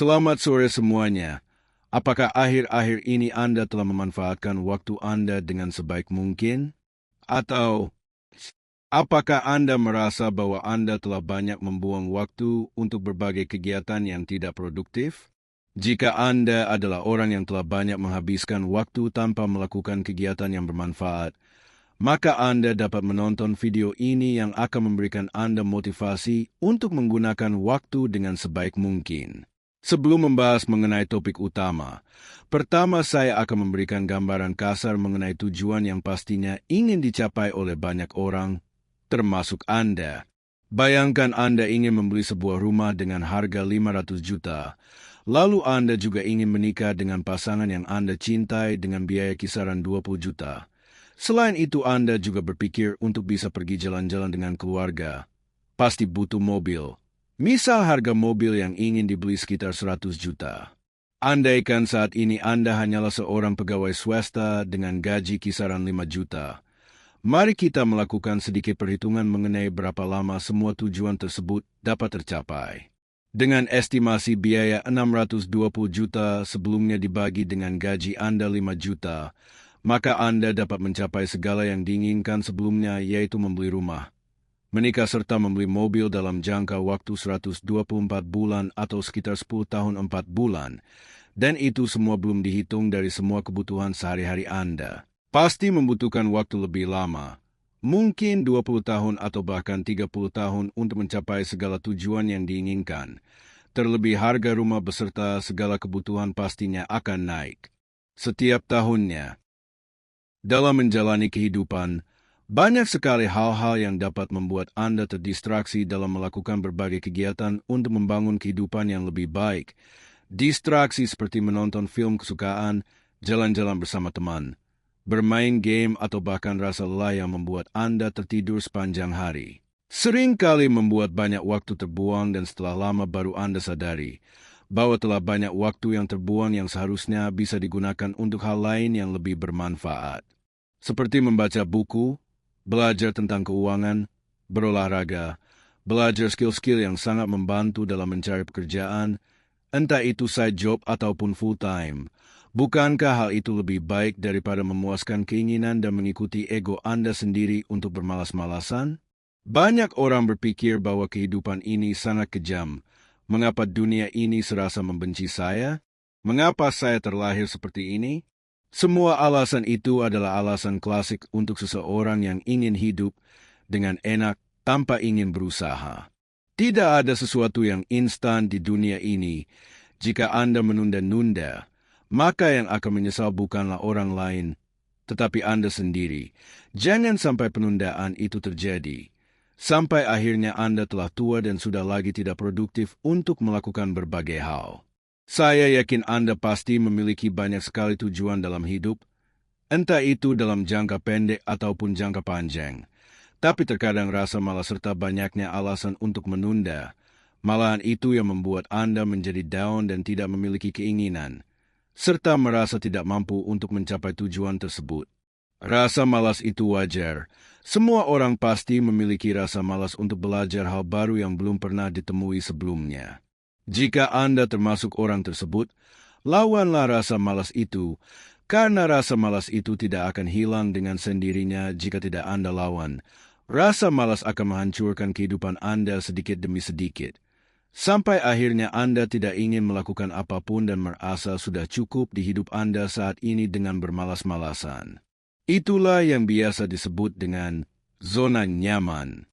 Selamat sore semuanya. Apakah akhir-akhir ini Anda telah memanfaatkan waktu Anda dengan sebaik mungkin? Atau apakah Anda merasa bahwa Anda telah banyak membuang waktu untuk berbagai kegiatan yang tidak produktif? Jika Anda adalah orang yang telah banyak menghabiskan waktu tanpa melakukan kegiatan yang bermanfaat, maka Anda dapat menonton video ini yang akan memberikan Anda motivasi untuk menggunakan waktu dengan sebaik mungkin. Sebelum membahas mengenai topik utama, pertama saya akan memberikan gambaran kasar mengenai tujuan yang pastinya ingin dicapai oleh banyak orang, termasuk Anda. Bayangkan Anda ingin membeli sebuah rumah dengan harga 500 juta, lalu Anda juga ingin menikah dengan pasangan yang Anda cintai dengan biaya kisaran 20 juta. Selain itu, Anda juga berpikir untuk bisa pergi jalan-jalan dengan keluarga. Pasti butuh mobil. Misal harga mobil yang ingin dibeli sekitar 100 juta. Andaikan saat ini Anda hanyalah seorang pegawai swasta dengan gaji kisaran 5 juta. Mari kita melakukan sedikit perhitungan mengenai berapa lama semua tujuan tersebut dapat tercapai. Dengan estimasi biaya 620 juta sebelumnya dibagi dengan gaji Anda 5 juta, maka Anda dapat mencapai segala yang diinginkan sebelumnya, yaitu membeli rumah, menikah serta membeli mobil dalam jangka waktu 124 bulan atau sekitar 10 tahun 4 bulan, dan itu semua belum dihitung dari semua kebutuhan sehari-hari Anda. Pasti membutuhkan waktu lebih lama, mungkin 20 tahun atau bahkan 30 tahun untuk mencapai segala tujuan yang diinginkan. Terlebih harga rumah beserta segala kebutuhan pastinya akan naik setiap tahunnya. Dalam menjalani kehidupan, banyak sekali hal-hal yang dapat membuat Anda terdistraksi dalam melakukan berbagai kegiatan untuk membangun kehidupan yang lebih baik. Distraksi seperti menonton film kesukaan, jalan-jalan bersama teman, bermain game, atau bahkan rasa lelah yang membuat Anda tertidur sepanjang hari. Sering kali membuat banyak waktu terbuang dan setelah lama baru Anda sadari bahwa telah banyak waktu yang terbuang yang seharusnya bisa digunakan untuk hal lain yang lebih bermanfaat. Seperti membaca buku, belajar tentang keuangan, berolahraga, belajar skill-skill yang sangat membantu dalam mencari pekerjaan, entah itu side job ataupun full-time. Bukankah hal itu lebih baik daripada memuaskan keinginan dan mengikuti ego Anda sendiri untuk bermalas-malasan? Banyak orang berpikir bahwa kehidupan ini sangat kejam. Mengapa dunia ini serasa membenci saya? Mengapa saya terlahir seperti ini? Semua alasan itu adalah alasan klasik untuk seseorang yang ingin hidup dengan enak tanpa ingin berusaha. Tidak ada sesuatu yang instan di dunia ini. Jika Anda menunda-nunda, maka yang akan menyesal bukanlah orang lain, tetapi Anda sendiri. Jangan sampai penundaan itu terjadi. Sampai akhirnya Anda telah tua dan sudah lagi tidak produktif untuk melakukan berbagai hal. Saya yakin Anda pasti memiliki banyak sekali tujuan dalam hidup, entah itu dalam jangka pendek ataupun jangka panjang. Tapi terkadang rasa malas serta banyaknya alasan untuk menunda, malahan itu yang membuat Anda menjadi down dan tidak memiliki keinginan, serta merasa tidak mampu untuk mencapai tujuan tersebut. Rasa malas itu wajar. Semua orang pasti memiliki rasa malas untuk belajar hal baru yang belum pernah ditemui sebelumnya. Jika Anda termasuk orang tersebut, lawanlah rasa malas itu, karena rasa malas itu tidak akan hilang dengan sendirinya jika tidak Anda lawan. Rasa malas akan menghancurkan kehidupan Anda sedikit demi sedikit, sampai akhirnya Anda tidak ingin melakukan apapun dan merasa sudah cukup di hidup Anda saat ini dengan bermalas-malasan. Itulah yang biasa disebut dengan zona nyaman.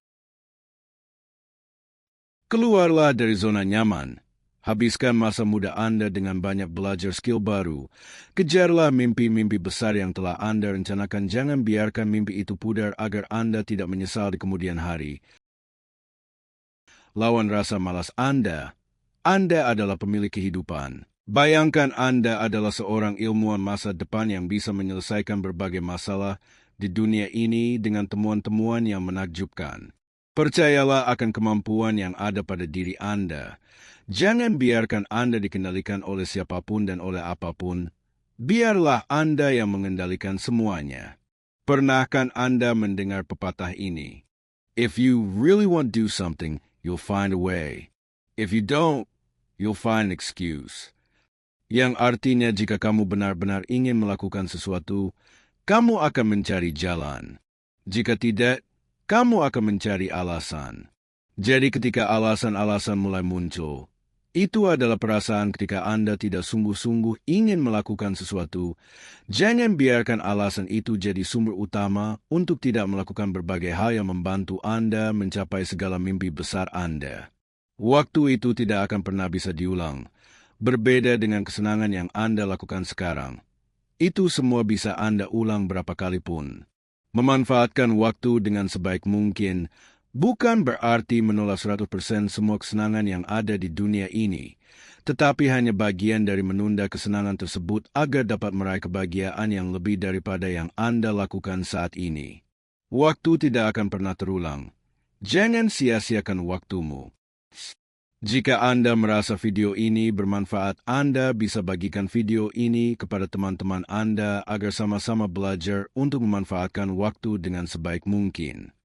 Keluarlah dari zona nyaman. Habiskan masa muda Anda dengan banyak belajar skill baru. Kejarlah mimpi-mimpi besar yang telah Anda rencanakan. Jangan biarkan mimpi itu pudar agar Anda tidak menyesal di kemudian hari. Lawan rasa malas Anda. Anda adalah pemilik kehidupan. Bayangkan Anda adalah seorang ilmuwan masa depan yang bisa menyelesaikan berbagai masalah di dunia ini dengan temuan-temuan yang menakjubkan. Percayalah akan kemampuan yang ada pada diri Anda. Jangan biarkan Anda dikendalikan oleh siapapun dan oleh apapun. Biarlah Anda yang mengendalikan semuanya. Pernahkah Anda mendengar pepatah ini? If you really want to do something, you'll find a way. If you don't, you'll find excuse. Yang artinya jika kamu benar-benar ingin melakukan sesuatu, kamu akan mencari jalan. Jika tidak, kamu akan mencari alasan. Jadi ketika alasan-alasan mulai muncul, itu adalah perasaan ketika Anda tidak sungguh-sungguh ingin melakukan sesuatu. Jangan biarkan alasan itu jadi sumber utama untuk tidak melakukan berbagai hal yang membantu Anda mencapai segala mimpi besar Anda. Waktu itu tidak akan pernah bisa diulang. Berbeda dengan kesenangan yang Anda lakukan sekarang. Itu semua bisa Anda ulang berapa kali pun. Memanfaatkan waktu dengan sebaik mungkin bukan berarti menolak 100% semua kesenangan yang ada di dunia ini, tetapi hanya bagian dari menunda kesenangan tersebut agar dapat meraih kebahagiaan yang lebih daripada yang Anda lakukan saat ini. Waktu tidak akan pernah terulang. Jangan sia-siakan waktumu. Jika Anda merasa video ini bermanfaat, Anda bisa bagikan video ini kepada teman-teman Anda agar sama-sama belajar untuk memanfaatkan waktu dengan sebaik mungkin.